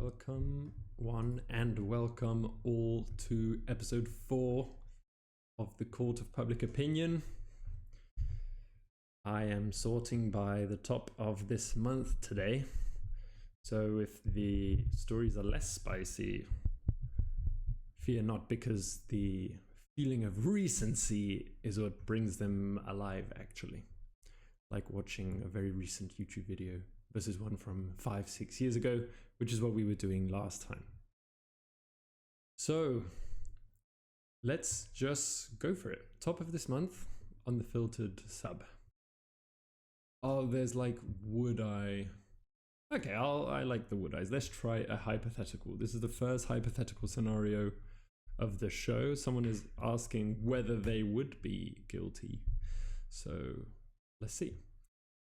Welcome, one, and welcome all to episode 4 of the Court of Public Opinion. I am sorting by the top of this month today, so if the stories are less spicy, fear not, because the feeling of recency is what brings them alive, actually. Like watching a very recent YouTube video versus one from 5-6 years ago, which is what we were doing last time. So let's just go for it. Top of this month on the filtered sub. Oh, there's like, would I? Okay, I like the would I's. Let's try a hypothetical. This is the first hypothetical scenario of the show. Someone is asking whether they would be guilty. So let's see.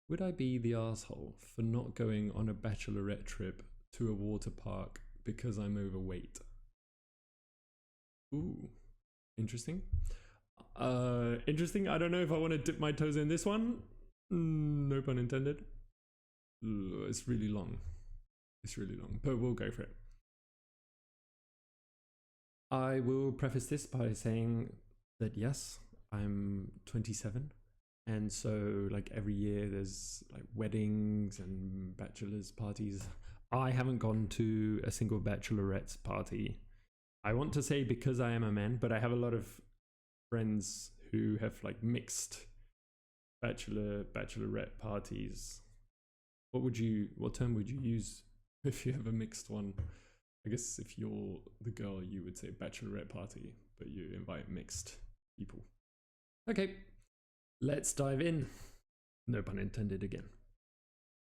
Would I be the asshole for not going on a bachelorette trip to a water park because I'm overweight? Ooh, interesting. Interesting. I don't know if I want to dip my toes in this one. No pun intended. It's really long. It's really long, but we'll go for it. I will preface this by saying that yes, I'm 27. And so like every year there's like weddings and bachelor's parties. I haven't gone to a single bachelorette's party. I want to say because I am a man, but I have a lot of friends who have like mixed bachelorette parties. What term would you use if you have a mixed one? I guess if you're the girl, you would say bachelorette party, but you invite mixed people. Okay. Let's dive in. No pun intended again.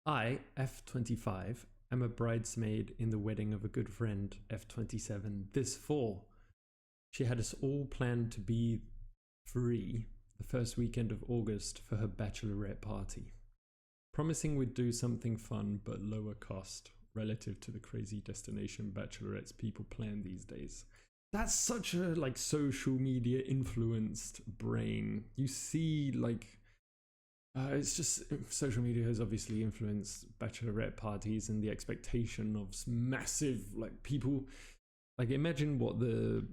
I, F25, am a bridesmaid in the wedding of a good friend, F27, this fall. She had us all planned to be free the first weekend of August for her bachelorette party, promising we'd do something fun but lower cost relative to the crazy destination bachelorettes people plan these days. That's such a like social media influenced brain. You see like, it's just social media has obviously influenced bachelorette parties and the expectation of massive like people. Like imagine what the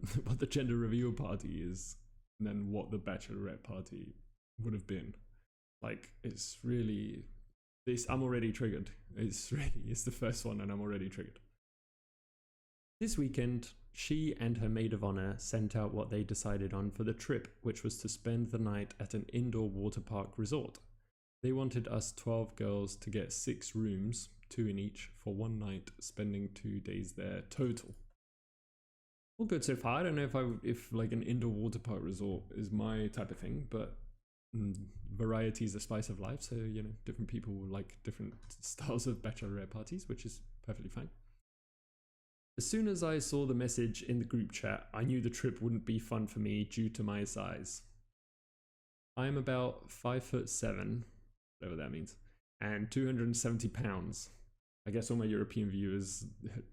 gender reveal party is and then what the bachelorette party would have been. Like it's really this. I'm already triggered. It's the first one and I'm already triggered. This weekend, she and her maid of honor sent out what they decided on for the trip, which was to spend the night at an indoor water park resort. They wanted us 12 girls to get 6 rooms, 2 in each, for one night, spending 2 days there total. All good so far. I don't know if like an indoor water park resort is my type of thing, but variety is the spice of life. So, you know, different people will like different styles of bachelorette parties, which is perfectly fine. As soon as I saw the message in the group chat, I knew the trip wouldn't be fun for me due to my size. I am about 5'7", whatever that means, and 270 pounds. I guess all my European viewers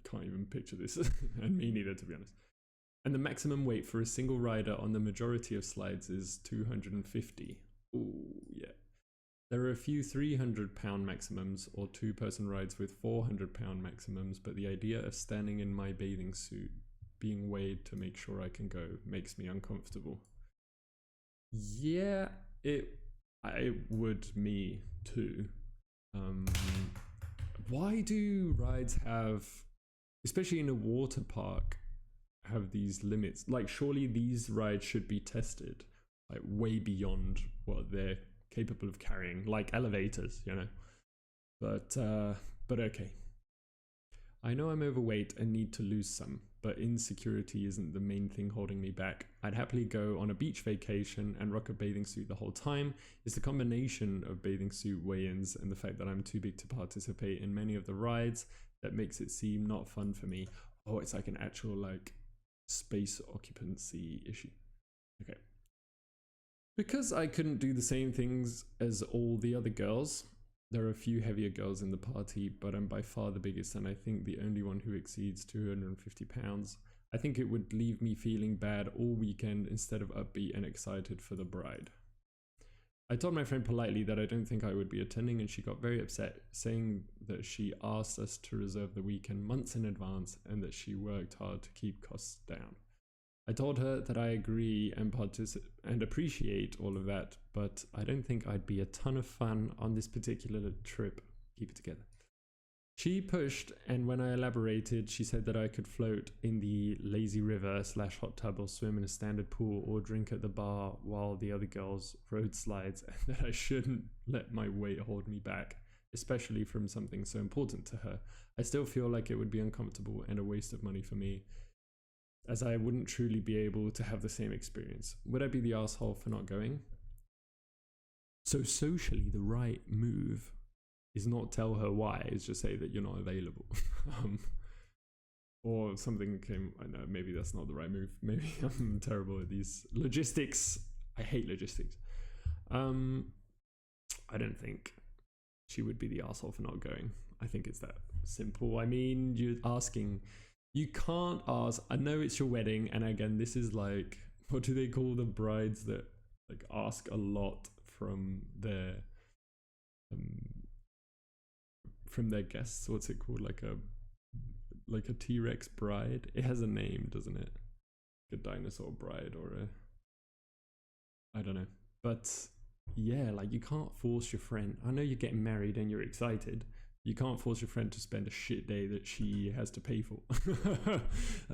can't even picture this, and me neither, to be honest. And the maximum weight for a single rider on the majority of slides is 250. Ooh, yeah. There are a few 300-pound maximums or 2-person rides with 400-pound maximums, but the idea of standing in my bathing suit, being weighed to make sure I can go, makes me uncomfortable. Yeah, I would me too. Why do rides have, especially in a water park, have these limits? Like surely these rides should be tested, like way beyond what they're capable of carrying, like elevators, you know. But okay. I know I'm overweight and need to lose some, but insecurity isn't the main thing holding me back. I'd happily go on a beach vacation and rock a bathing suit the whole time. It's the combination of bathing suit weigh-ins and the fact that I'm too big to participate in many of the rides that makes it seem not fun for me. Oh, it's like an actual like space occupancy issue. Okay. Because I couldn't do the same things as all the other girls, there are a few heavier girls in the party, but I'm by far the biggest and I think the only one who exceeds 250 pounds. I think it would leave me feeling bad all weekend instead of upbeat and excited for the bride. I told my friend politely that I don't think I would be attending, and she got very upset, saying that she asked us to reserve the weekend months in advance and that she worked hard to keep costs down. I told her that I agree and appreciate all of that, but I don't think I'd be a ton of fun on this particular trip. Keep it together. She pushed, and when I elaborated, she said that I could float in the lazy river / hot tub, or swim in a standard pool, or drink at the bar while the other girls rode slides, and that I shouldn't let my weight hold me back, especially from something so important to her. I still feel like it would be uncomfortable and a waste of money for me, as I wouldn't truly be able to have the same experience. Would I be the asshole for not going? So socially, the right move is not tell her why, it's just say that you're not available. Or something came, I know, maybe that's not the right move. Maybe I'm terrible at these logistics. I hate logistics. I don't think she would be the asshole for not going. I think it's that simple. I mean, you're asking, you can't ask, I know it's your wedding, and again, this is like, what do they call the brides that like ask a lot from their guests? What's it called? Like a T-Rex bride? It has a name, doesn't it? Like a dinosaur bride, or I don't know. But yeah, like you can't force your friend. I know you're getting married and you're excited. You can't force your friend to spend a shit day that she has to pay for.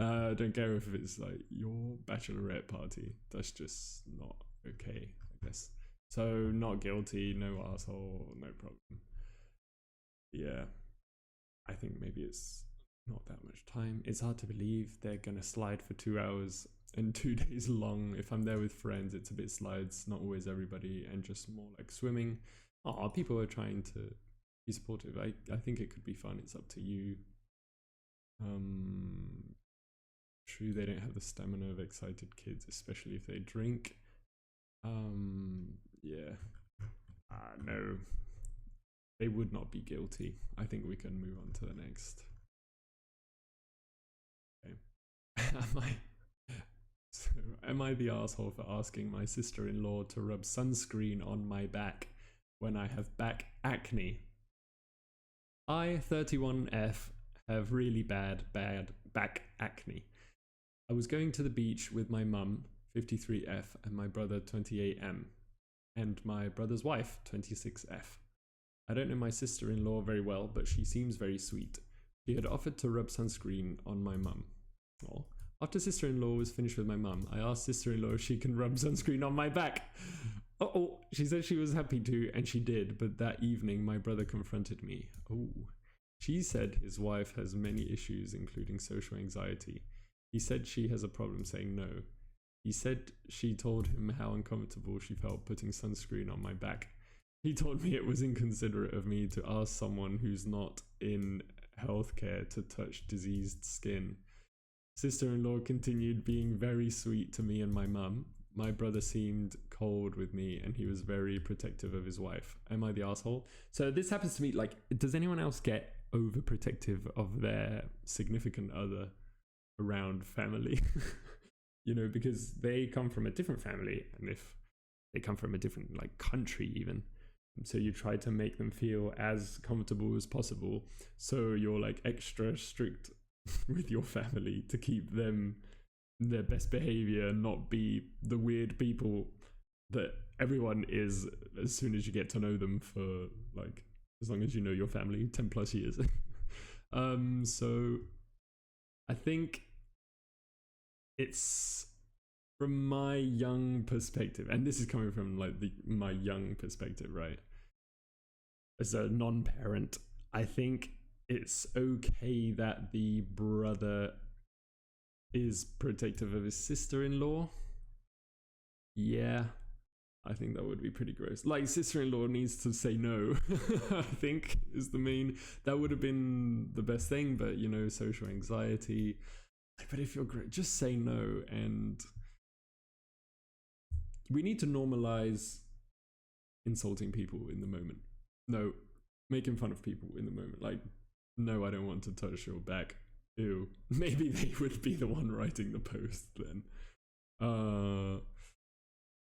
I don't care if it's like your bachelorette party. That's just not okay, I guess. So not guilty, no asshole, no problem. Yeah, I think maybe it's not that much time. It's hard to believe they're gonna slide for 2 hours and 2 days long. If I'm there with friends, it's a bit slides, not always everybody, and just more like swimming. Oh, people are trying to be supportive. I think it could be fun. It's up to you. True, they don't have the stamina of excited kids, especially if they drink. Yeah. No. They would not be guilty. I think we can move on to the next. Okay. Am I the asshole for asking my sister-in-law to rub sunscreen on my back when I have back acne? I, 31F, have really bad back acne. I was going to the beach with my mum, 53F, and my brother, 28M, and my brother's wife, 26F. I don't know my sister-in-law very well, but she seems very sweet. She had offered to rub sunscreen on my mum. Oh. After sister-in-law was finished with my mum, I asked sister-in-law if she can rub sunscreen on my back. Oh, she said she was happy to, and she did, but that evening my brother confronted me. Oh. She said his wife has many issues, including social anxiety. He said she has a problem saying no. He said she told him how uncomfortable she felt putting sunscreen on my back. He told me it was inconsiderate of me to ask someone who's not in healthcare to touch diseased skin. Sister-in-law continued being very sweet to me and my mum. My brother seemed cold with me and he was very protective of his wife. Am I the asshole? So this happens to me, like, does anyone else get overprotective of their significant other around family? You know, because they come from a different family, and if they come from a different like country even, so you try to make them feel as comfortable as possible, so you're like extra strict with your family to keep them in their best behavior and not be the weird people that everyone is as soon as you get to know them for like as long as you know your family, 10 plus years. So I think it's from my young perspective, and this is coming from like my young perspective, right? As a non-parent, I think it's okay that the brother is protective of his sister-in-law. Yeah, I think that would be pretty gross. Like, sister-in-law needs to say no, I think, is the main. That would have been the best thing, but, you know, social anxiety. But if you're great, just say no. And we need to normalize insulting people in the moment. No, making fun of people in the moment. Like, no, I don't want to touch your back. Ew. Maybe they would be the one writing the post then.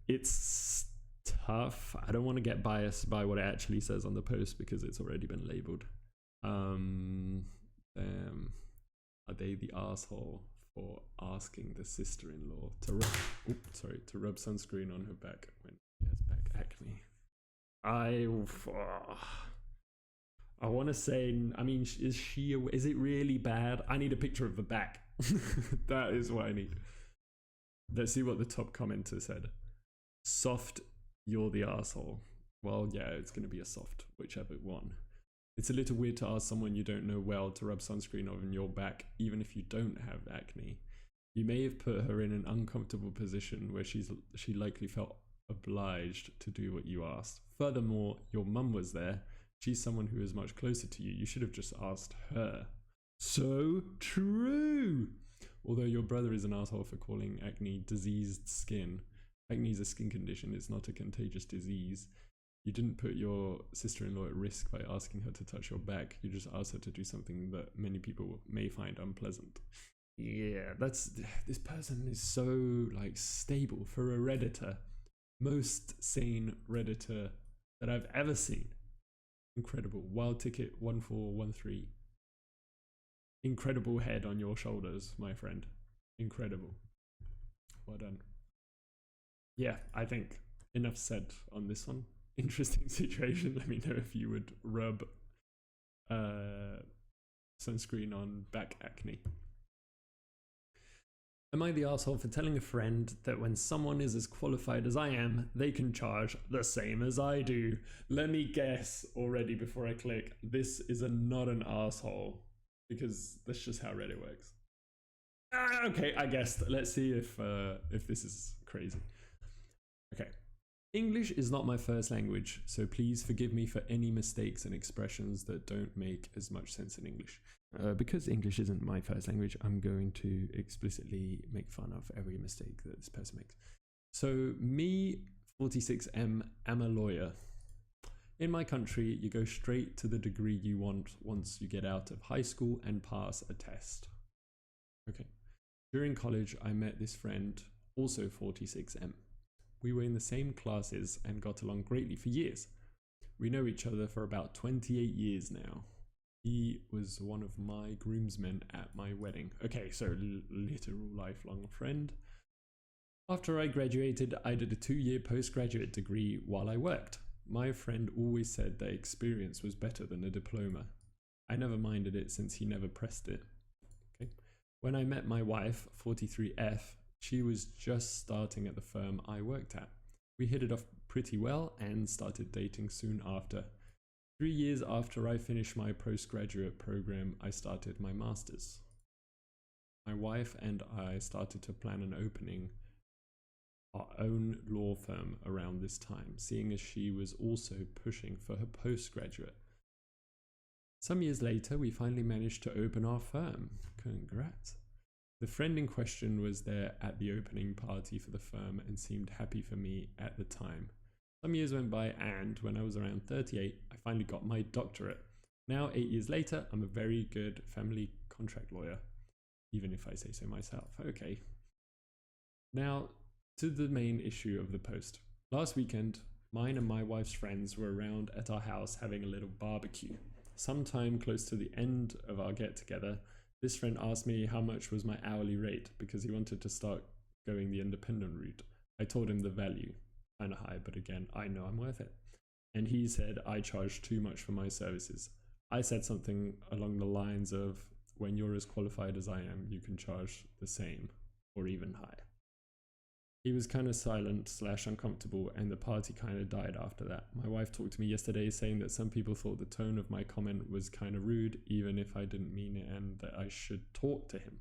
It's tough. I don't want to get biased by what it actually says on the post because it's already been labeled. Are they the asshole for asking the sister-in-law to rub sunscreen on her back when she has back acne? I want to say, I mean, is it really bad? I need a picture of the back. That is what I need. Let's see what the top commenter said. Soft, you're the asshole. Well, yeah, it's going to be a soft, whichever one. It's a little weird to ask someone you don't know well to rub sunscreen on your back, even if you don't have acne. You may have put her in an uncomfortable position where she likely felt obliged to do what you asked. Furthermore, your mum was there. She's someone who is much closer to you. You should have just asked her. So true! Although your brother is an asshole for calling acne diseased skin. Acne is a skin condition, it's not a contagious disease. You didn't put your sister-in-law at risk by asking her to touch your back. You just asked her to do something that many people may find unpleasant. Yeah, this person is so like stable for a Redditor. Most sane Redditor that I've ever seen. Incredible. Wild ticket 1413. Incredible head on your shoulders, my friend. Incredible. Well done. Yeah, I think enough said on this one. Interesting situation. Let me know if you would rub sunscreen on back acne. Am I the asshole for telling a friend that when someone is as qualified as I am, they can charge the same as I do? Let me guess already before I click. This is not an asshole because that's just how Reddit works. Okay, I guessed. Let's see if this is crazy. Okay. English is not my first language, so please forgive me for any mistakes and expressions that don't make as much sense in English. Because English isn't my first language, I'm going to explicitly make fun of every mistake that this person makes. So me, 46M, am a lawyer. In my country, you go straight to the degree you want once you get out of high school and pass a test. Okay. During college, I met this friend, also 46M. We were in the same classes and got along greatly for years. We know each other for about 28 years now. He was one of my groomsmen at my wedding. Okay, so literal lifelong friend. After I graduated, I did a 2-year postgraduate degree while I worked. My friend always said that experience was better than a diploma. I never minded it since he never pressed it. Okay. When I met my wife, 43F, she was just starting at the firm I worked at. We hit it off pretty well and started dating soon after. 3 years after I finished my postgraduate program, I started my master's. My wife and I started to plan on opening our own law firm around this time, seeing as she was also pushing for her postgraduate. Some years later, we finally managed to open our firm. Congrats. The friend in question was there at the opening party for the firm and seemed happy for me at the time. Some years went by and when I was around 38, I finally got my doctorate. Now, 8 years later, I'm a very good family contract lawyer, even if I say so myself. Okay. Now, to the main issue of the post. Last weekend, mine and my wife's friends were around at our house having a little barbecue. Sometime close to the end of our get-together, this friend asked me how much was my hourly rate because he wanted to start going the independent route. I told him the value, kind of high, but again, I know I'm worth it. And he said I charge too much for my services. I said something along the lines of, when you're as qualified as I am, you can charge the same or even higher. He was kind of silent / uncomfortable and the party kind of died after that. My wife talked to me yesterday saying that some people thought the tone of my comment was kind of rude, even if I didn't mean it, and that I should talk to him.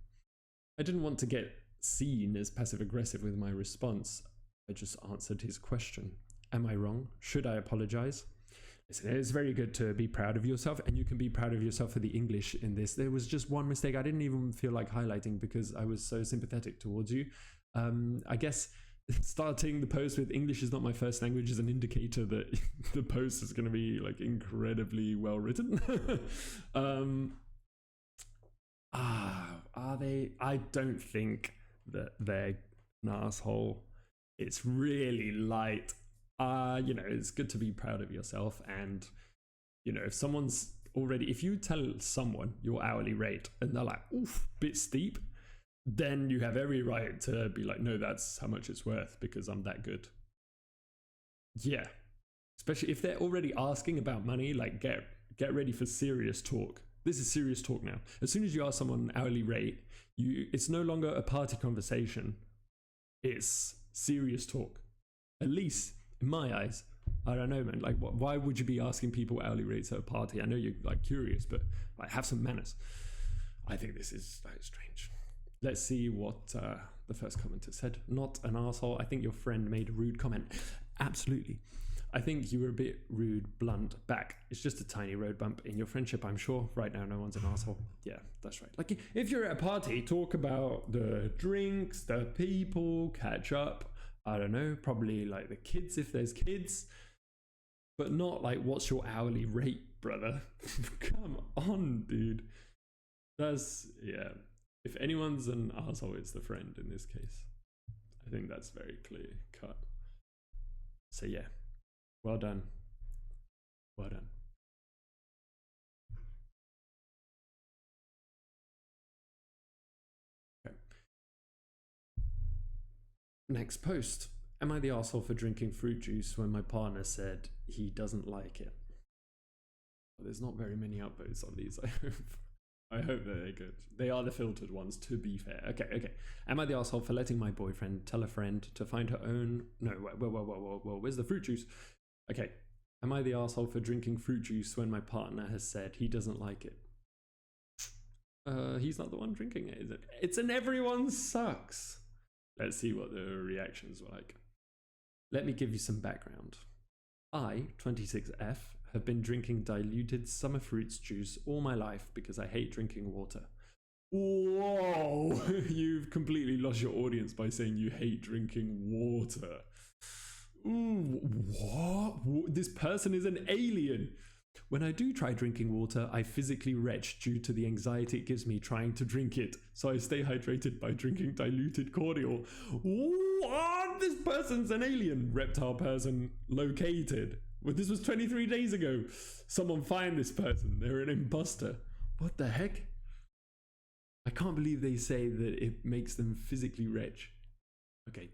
I didn't want to get seen as passive aggressive with my response. I just answered his question. Am I wrong? Should I apologize? Listen, it's very good to be proud of yourself, and you can be proud of yourself for the English in this. There was just one mistake I didn't even feel like highlighting because I was so sympathetic towards you. I guess starting the post with English is not my first language is an indicator that the post is going to be like incredibly well written. Are they? I don't think that they're an asshole. It's really light. You know, it's good to be proud of yourself. And, you know, if you tell someone your hourly rate and they're like, oof, bit steep, then you have every right to be like, no, that's how much it's worth because I'm that good. Yeah. Especially if they're already asking about money, like get ready for serious talk. This is serious talk now. As soon as you ask someone an hourly rate, it's no longer a party conversation. It's serious talk. At least in my eyes. I don't know, man. Like, why would you be asking people hourly rates at a party? I know you're like curious, but like have some manners. I think this is like strange. Let's see what the first commenter said. Not an asshole. I think your friend made a rude comment. Absolutely. I think you were a bit rude, blunt back. It's just a tiny road bump in your friendship, I'm sure. Right now, no one's an asshole. Yeah, that's right. Like, if you're at a party, talk about the drinks, the people, catch up. I don't know, probably like the kids if there's kids. But not like, what's your hourly rate, brother? Come on, dude. Yeah. If anyone's an asshole, it's the friend in this case. I think that's very clear cut. So yeah. Well done. Well done. Okay. Next post. Am I the asshole for drinking fruit juice when my partner said he doesn't like it? Well, there's not very many upvotes on these, I hope. I hope that they're good. They are the filtered ones, to be fair. Okay. Am I the asshole for letting my boyfriend tell a friend to find her own... No, whoa, where's the fruit juice? Okay. Am I the asshole for drinking fruit juice when my partner has said he doesn't like it? He's not the one drinking it, is it? It's an everyone sucks. Let's see what the reactions were like. Let me give you some background. I, 26F, have been drinking diluted summer fruits juice all my life because I hate drinking water. Whoa! You've completely lost your audience by saying you hate drinking water. Ooh, what? This person is an alien. When I do try drinking water, I physically retch due to the anxiety it gives me trying to drink it. So I stay hydrated by drinking diluted cordial. What? This person's an alien. Reptile person located. Well, this was 23 days ago. Someone find this person. They're an imposter. What the heck? I can't believe they say that it makes them physically retch. Okay.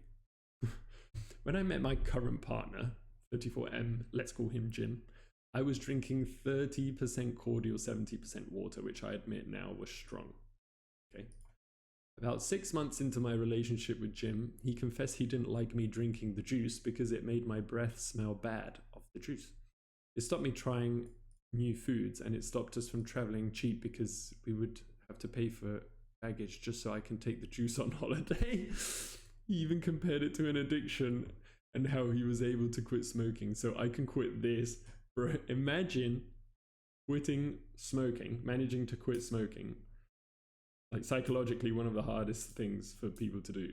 When I met my current partner, 34M, let's call him Jim, I was drinking 30% cordial, 70% water, which I admit now was strong. Okay. About 6 months into my relationship with Jim, he confessed he didn't like me drinking the juice because it made my breath smell bad of the juice. It stopped me trying new foods, and it stopped us from traveling cheap because we would have to pay for baggage just so I can take the juice on holiday. He even compared it to an addiction and how he was able to quit smoking. So I can quit this. Bro, imagine quitting smoking, managing to quit smoking. Like psychologically one of the hardest things for people to do.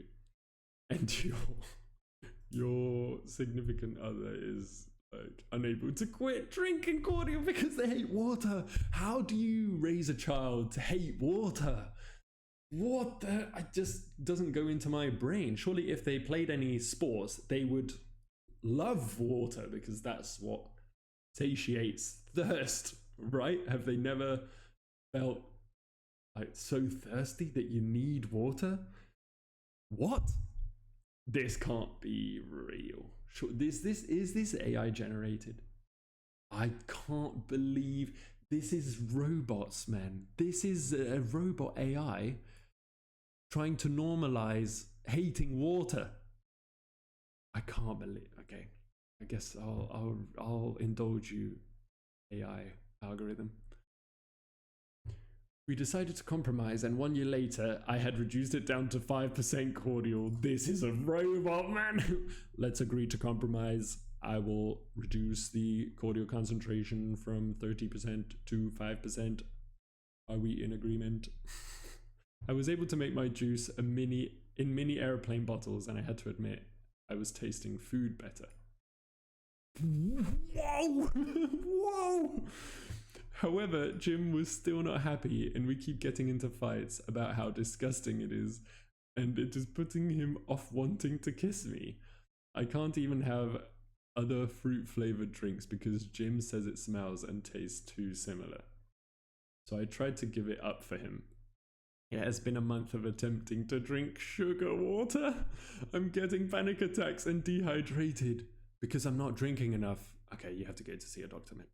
And your significant other is like unable to quit drinking cordial because they hate water. How do you raise a child to hate water? What the? It just doesn't go into my brain. Surely if they played any sports, they would love water because that's what satiates thirst, right? Have they never felt like so thirsty that you need water? What? This can't be real. Sure, is this AI generated? I can't believe this is robots, man. This is a robot AI trying to normalize hating water. I can't believe. Okay, I guess I'll indulge you, AI algorithm. We decided to compromise, and 1 year later, I had reduced it down to 5% cordial. This is a robot, man. Let's agree to compromise. I will reduce the cordial concentration from 30% to 5%. Are we in agreement? I was able to make my juice in mini airplane bottles, and I had to admit, I was tasting food better. Whoa! Whoa! However, Jim was still not happy, and we keep getting into fights about how disgusting it is, and it is putting him off wanting to kiss me. I can't even have other fruit flavored drinks because Jim says it smells and tastes too similar. So I tried to give it up for him. It has been a month of attempting to drink sugar water. I'm getting panic attacks and dehydrated because I'm not drinking enough. Okay, you have to go to see a doctor, man.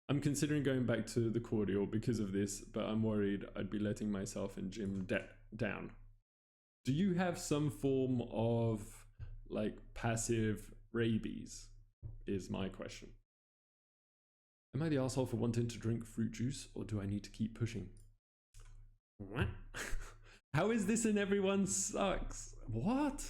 I'm considering going back to the cordial because of this, but I'm worried I'd be letting myself and Jim down. Do you have some form of like passive rabies? Is my question. Am I the asshole for wanting to drink fruit juice, or do I need to keep pushing? What? How is this in everyone sucks? What?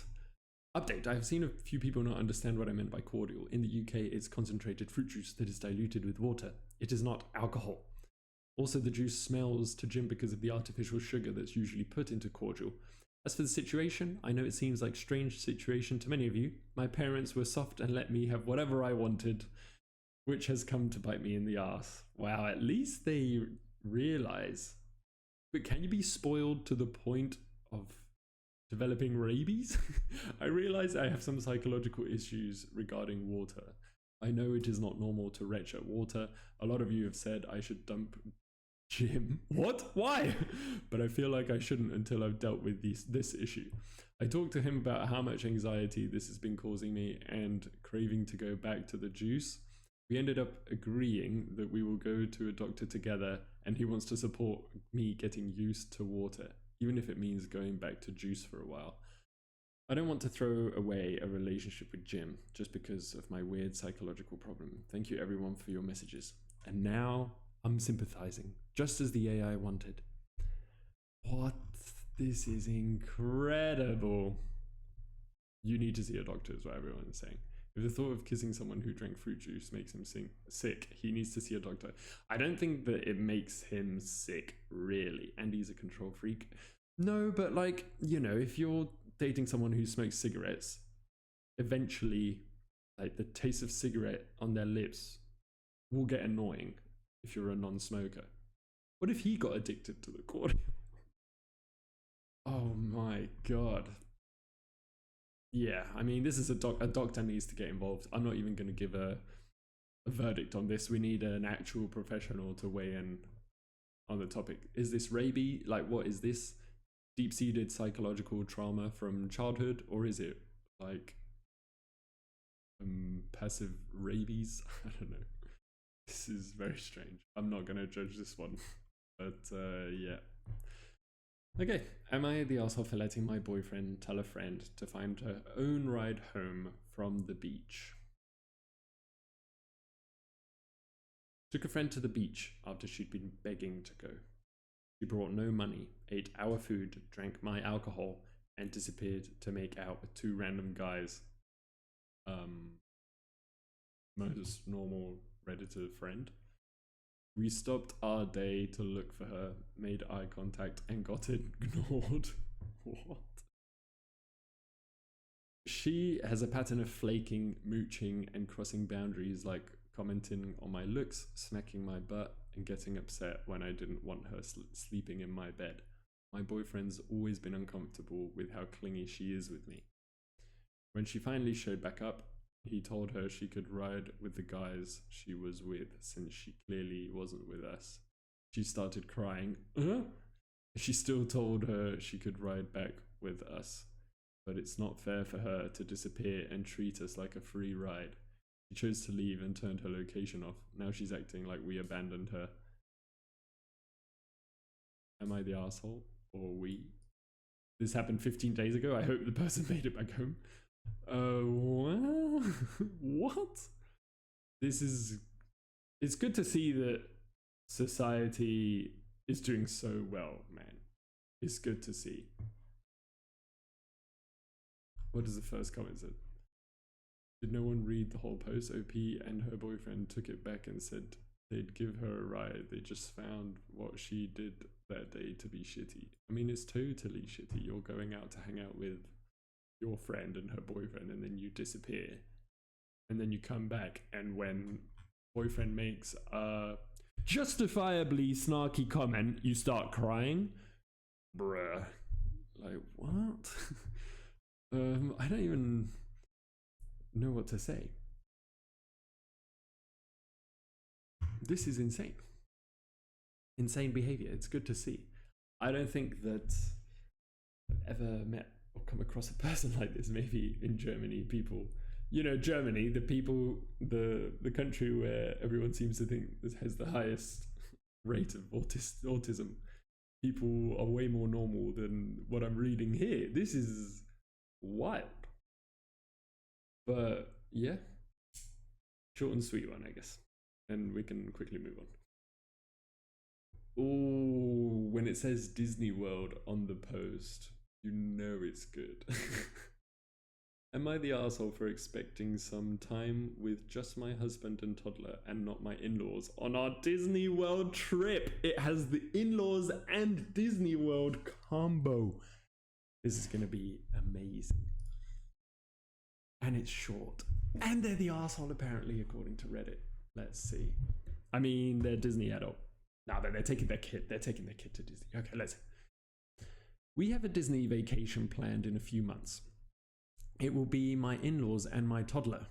Update, I've seen a few people not understand what I meant by cordial. In the UK, it's concentrated fruit juice that is diluted with water. It is not alcohol. Also, the juice smells to Jim because of the artificial sugar that's usually put into cordial. As for the situation, I know it seems like a strange situation to many of you. My parents were soft and let me have whatever I wanted, which has come to bite me in the ass. Wow, at least they realize. But can you be spoiled to the point of developing rabies? I realize I have some psychological issues regarding water. I know it is not normal to retch at water. A lot of you have said I should dump Jim. What? Why? But I feel like I shouldn't until I've dealt with this issue. I talked to him about how much anxiety this has been causing me and craving to go back to the juice. We ended up agreeing that we will go to a doctor together, and he wants to support me getting used to water, even if it means going back to juice for a while. I don't want to throw away a relationship with Jim just because of my weird psychological problem. Thank you everyone for your messages. And now I'm sympathizing, just as the AI wanted. What? This is incredible. You need to see a doctor is what everyone is saying. If the thought of kissing someone who drank fruit juice makes him sick, he needs to see a doctor. I don't think that it makes him sick, really. And he's a control freak. No, but like, you know, if you're dating someone who smokes cigarettes, eventually, like the taste of cigarette on their lips will get annoying if you're a non-smoker. What if he got addicted to the cordial? Oh my god. Yeah, I mean, this is a doctor needs to get involved. I'm not even going to give a verdict on this. We need an actual professional to weigh in on the topic. Is this rabies? Like, what is this? Deep-seated psychological trauma from childhood? Or is it like passive rabies? I don't know. This is very strange. I'm not going to judge this one. But yeah. Okay, am I the asshole for letting my boyfriend tell a friend to find her own ride home from the beach? Took a friend to the beach after she'd been begging to go. She brought no money, ate our food, drank my alcohol, and disappeared to make out with two random guys. Most normal Redditor friend. We stopped our day to look for her, made eye contact, and got ignored. What? She has a pattern of flaking, mooching, and crossing boundaries, like commenting on my looks, smacking my butt, and getting upset when I didn't want her sleeping in my bed. My boyfriend's always been uncomfortable with how clingy she is with me. When she finally showed back up, he told her she could ride with the guys she was with since she clearly wasn't with us. She started crying. She still told her she could ride back with us, but it's not fair for her to disappear and treat us like a free ride. She chose to leave and turned her location off. Now she's acting like we abandoned her. Am I the asshole? Or we? This happened 15 days ago. I hope the person made it back home. Well, what? It's good to see that society is doing so well, man. It's good to see. What does the first comment say? Did no one read the whole post? OP and her boyfriend took it back and said they'd give her a ride. They just found what she did that day to be shitty. I mean, it's totally shitty. You're going out to hang out with your friend and her boyfriend, and then you disappear, and then you come back, and when boyfriend makes a justifiably snarky comment, you start crying. Bruh. Like, what? I don't even know what to say. This is insane. Insane behavior. It's good to see. I don't think that I've ever met or come across a person like this. Maybe in Germany, people, Germany, the country where everyone seems to think this has the highest rate of autism. People are way more normal than what I'm reading here. This is wild. But yeah, short and sweet one, I guess. And we can quickly move on. Oh, when it says Disney World on the post, you know it's good. Am I the arsehole for expecting some time with just my husband and toddler and not my in-laws on our Disney World trip? It has the in-laws and Disney World combo. This is going to be amazing. And it's short. And they're the arsehole, apparently, according to Reddit. Let's see. I mean, they're Disney adult. No, they're taking their kid. They're taking their kid to Disney. Okay, let's see. We have a Disney vacation planned in a few months. It will be my in-laws and my toddler.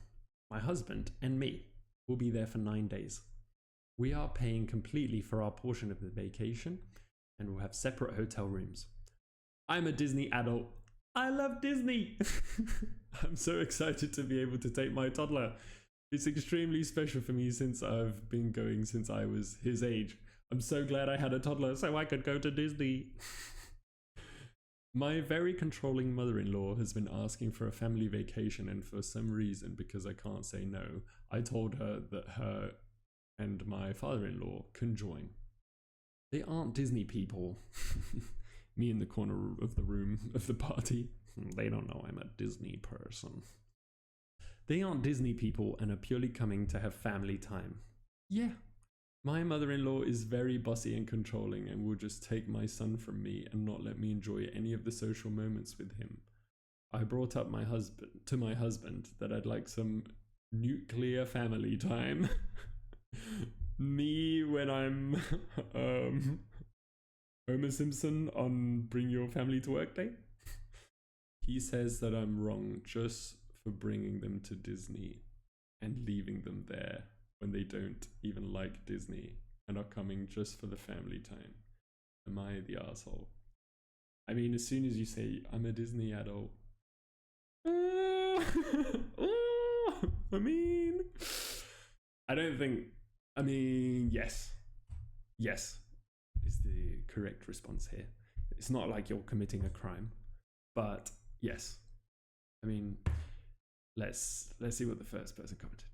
My husband and me will be there for 9 days. We are paying completely for our portion of the vacation and we'll have separate hotel rooms. I'm a Disney adult. I love Disney. I'm so excited to be able to take my toddler. It's extremely special for me since I've been going since I was his age. I'm so glad I had a toddler so I could go to Disney. My very controlling mother-in-law has been asking for a family vacation, and for some reason, because I can't say no, I told her that her and my father-in-law can join. They aren't Disney people. Me in the corner of the room of the party. They don't know I'm a Disney person. They aren't Disney people and are purely coming to have family time. Yeah. My mother-in-law is very bossy and controlling and will just take my son from me and not let me enjoy any of the social moments with him. I brought up my husband that I'd like some nuclear family time. Me when I'm Homer Simpson on Bring Your Family to Work Day. He says that I'm wrong just for bringing them to Disney and leaving them there when they don't even like Disney and are coming just for the family time. Am I the asshole? I mean, as soon as you say I'm a Disney adult, yes is the correct response here. It's not like you're committing a crime, but yes. I mean, let's see what the first person commented.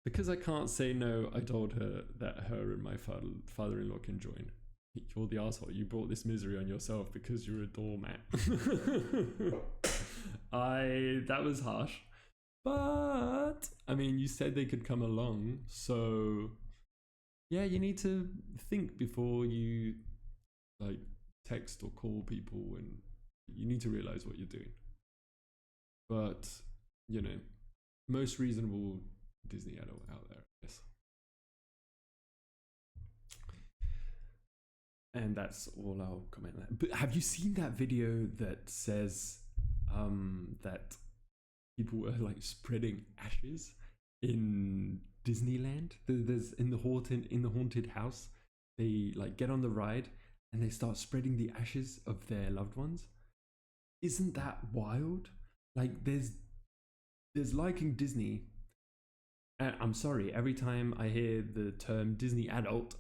Because I can't say no, I told her that her and my father-in-law can join. You're the asshole. You brought this misery on yourself because you're a doormat. That was harsh. But, I mean, you said they could come along. So, yeah, you need to think before you, like, text or call people. And you need to realize what you're doing. But, most reasonable Disney adult out there, I guess. And that's all I'll comment on that. But have you seen that video that says that people are like spreading ashes in Disneyland? There's in the haunted house, they like get on the ride and they start spreading the ashes of their loved ones. Isn't that wild? Like there's liking Disney. I'm sorry, every time I hear the term Disney adult,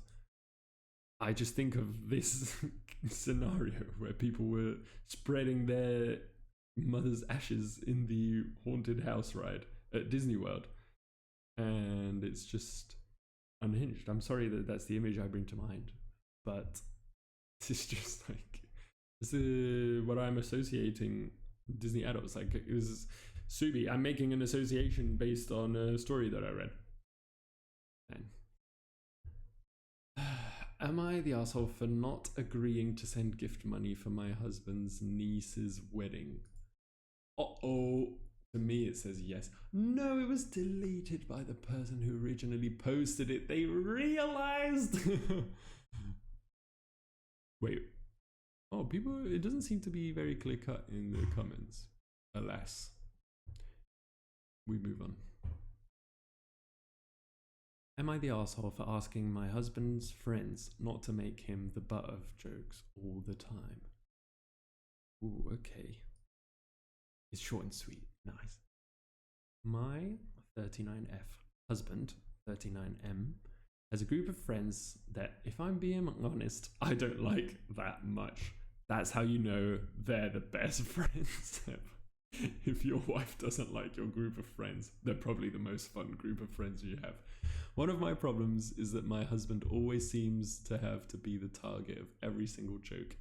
I just think of this scenario where people were spreading their mother's ashes in the haunted house ride at Disney World. And it's just unhinged. I'm sorry that that's the image I bring to mind. But it's just like, this is what I'm associating Disney adults. Like, it was Subi, I'm making an association based on a story that I read. And am I the asshole for not agreeing to send gift money for my husband's niece's wedding? Uh-oh. To me it says yes. No, it was deleted by the person who originally posted it. They realized. Wait. Oh, people, it doesn't seem to be very clear cut in the comments. Alas. We move on. Am I the asshole for asking my husband's friends not to make him the butt of jokes all the time? Ooh, okay. It's short and sweet. Nice. My 39F husband, 39M, has a group of friends that, if I'm being honest, I don't like that much. That's how you know they're the best friends ever. If your wife doesn't like your group of friends, they're probably the most fun group of friends you have. One of my problems is that my husband always seems to have to be the target of every single joke.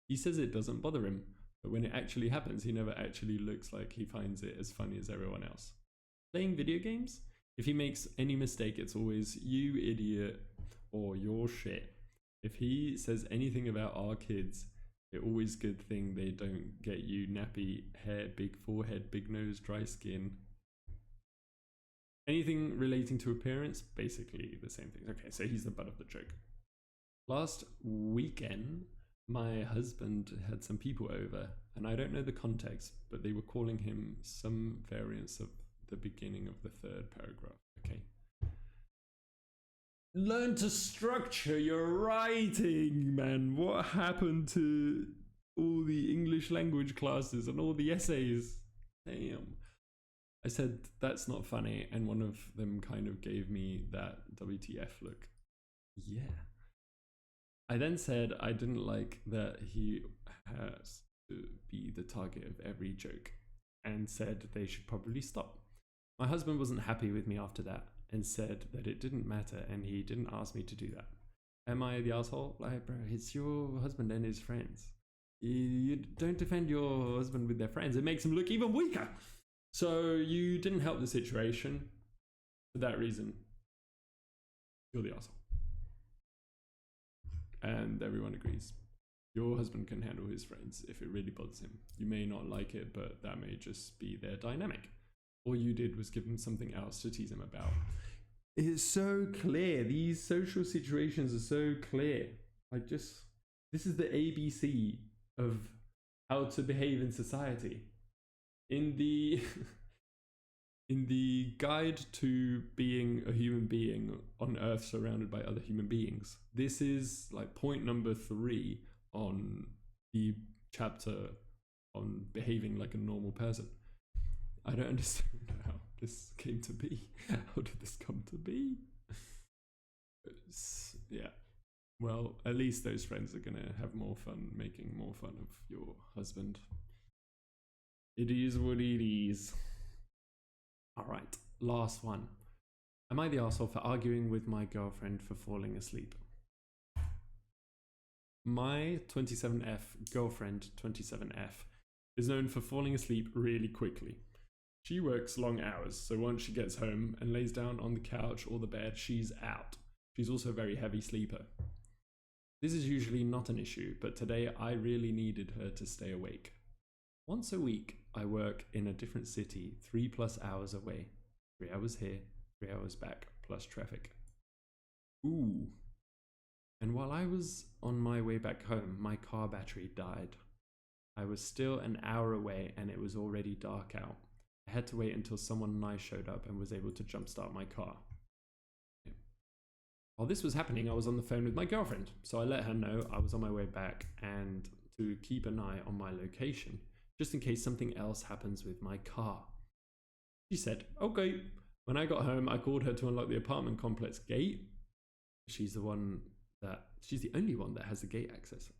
He says it doesn't bother him, but when it actually happens, he never actually looks like he finds it as funny as everyone else. Playing video games? If he makes any mistake, it's always, you idiot, or you're shit. If he says anything about our kids, it's always good thing they don't get you nappy hair, big forehead, big nose, dry skin. Anything relating to appearance, basically the same thing. Okay, so he's the butt of the joke. Last weekend, my husband had some people over, and I don't know the context, but they were calling him some variants of the beginning of the third paragraph. Okay. Learn to structure your writing, man. What happened to all the English language classes and all the essays? Damn. I said, that's not funny, and one of them kind of gave me that WTF look. Yeah. I then said I didn't like that he has to be the target of every joke, and said they should probably stop. My husband wasn't happy with me after that, and said that it didn't matter, and he didn't ask me to do that. Am I the asshole? Like, bro, it's your husband and his friends. You don't defend your husband with their friends. It makes him look even weaker. So you didn't help the situation. For that reason, you're the asshole. And everyone agrees. Your husband can handle his friends if it really bothers him. You may not like it, but that may just be their dynamic. All you did was give him something else to tease him about. It's so clear. These social situations are so clear. This is the ABC of how to behave in society. In the guide to being a human being on Earth surrounded by other human beings, this is like point number 3 on the chapter on behaving like a normal person. I don't understand how this came to be. How did this come to be? Yeah. Well, at least those friends are gonna have more fun making more fun of your husband. It is what it is. Alright, last one. Am I the arsehole for arguing with my girlfriend for falling asleep? My 27F girlfriend, 27F, is known for falling asleep really quickly. She works long hours, so once she gets home and lays down on the couch or the bed, she's out. She's also a very heavy sleeper. This is usually not an issue, but today I really needed her to stay awake. Once a week, I work in a different city 3+ hours away. 3 hours here, 3 hours back, plus traffic. Ooh. And while I was on my way back home, my car battery died. I was still an hour away and it was already dark out. I had to wait until someone nice showed up and was able to jumpstart my car. While this was happening, I was on the phone with my girlfriend, so I let her know I was on my way back and to keep an eye on my location, just in case something else happens with my car. She said, okay. When I got home, I called her to unlock the apartment complex gate. She's the only one that has the gate access.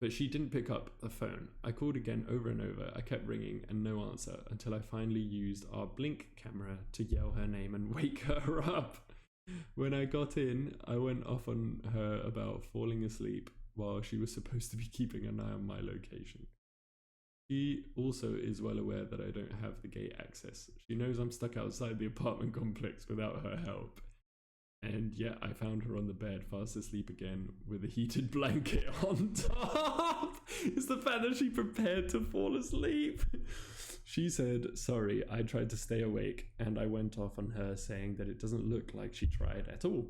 But she didn't pick up the phone. I called again over and over. I kept ringing and no answer until I finally used our blink camera to yell her name and wake her up. When I got in, I went off on her about falling asleep while she was supposed to be keeping an eye on my location. She also is well aware that I don't have the gate access. She knows I'm stuck outside the apartment complex without her help. And yet I found her on the bed, fast asleep again, with a heated blanket on top. It's the fact that she prepared to fall asleep. She said, sorry, I tried to stay awake, and I went off on her saying that it doesn't look like she tried at all.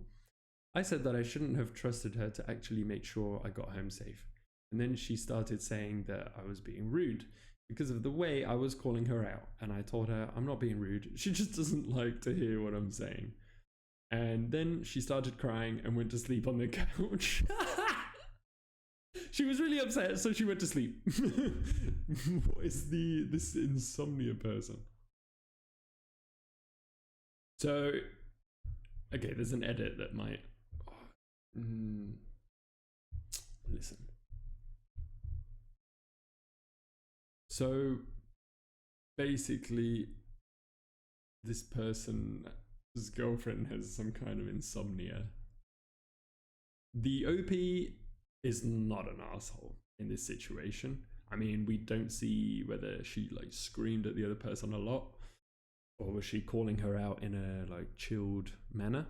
I said that I shouldn't have trusted her to actually make sure I got home safe. And then she started saying that I was being rude because of the way I was calling her out. And I told her I'm not being rude. She just doesn't like to hear what I'm saying. And then she started crying and went to sleep on the couch. She was really upset, so she went to sleep. What is this insomnia person? So, okay, there's an edit that might... listen. So, basically, this person's girlfriend has some kind of insomnia. The OP is not an asshole in this situation. I mean, we don't see whether she like screamed at the other person a lot, or was she calling her out in a like chilled manner.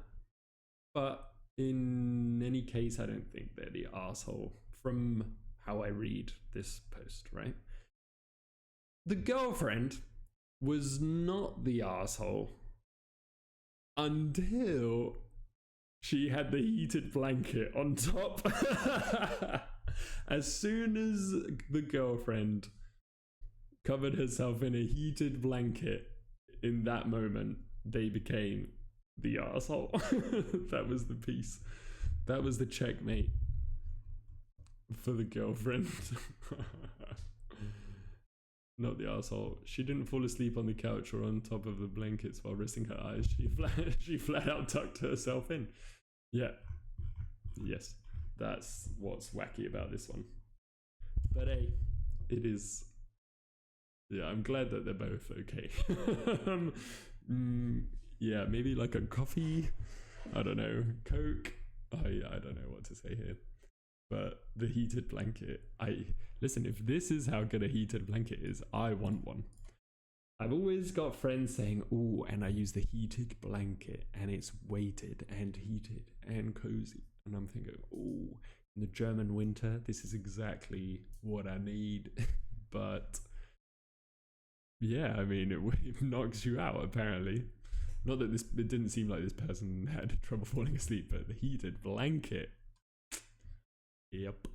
But in any case, I don't think they're the asshole from how I read this post, right? The girlfriend was not the asshole until she had the heated blanket on top. As soon as the girlfriend covered herself in a heated blanket, in that moment, they became the asshole. That was the piece. That was the checkmate for the girlfriend. Not the asshole. She didn't fall asleep on the couch or on top of the blankets while resting her eyes. She flat out tucked herself in. Yeah. Yes. That's what's wacky about this one. But hey, it is. Yeah, I'm glad that they're both okay. Yeah, maybe like a coffee. I don't know. Coke. I don't know what to say here. But the heated blanket. Listen, if this is how good a heated blanket is, I want one. I've always got friends saying, oh, and I use the heated blanket and it's weighted and heated and cozy. And I'm thinking, oh, in the German winter, this is exactly what I need. But yeah, I mean, it knocks you out, apparently. Not that it didn't seem like this person had trouble falling asleep, but the heated blanket. Yep.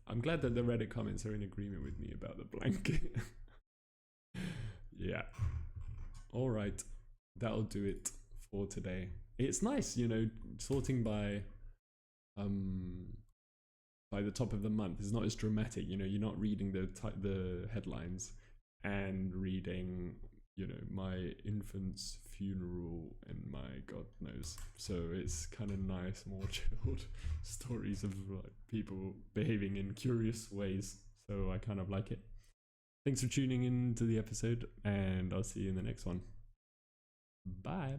I'm glad that the Reddit comments are in agreement with me about the blanket. Yeah. All right. That'll do it for today. It's nice, you know, sorting by the top of the month. It's not as dramatic, you know, you're not reading the headlines and reading, you know, my infant's funeral and my God knows. So it's kind of nice, more chilled stories of like people behaving in curious ways. So I kind of like it. Thanks for tuning in to the episode, and I'll see you in the next one. Bye.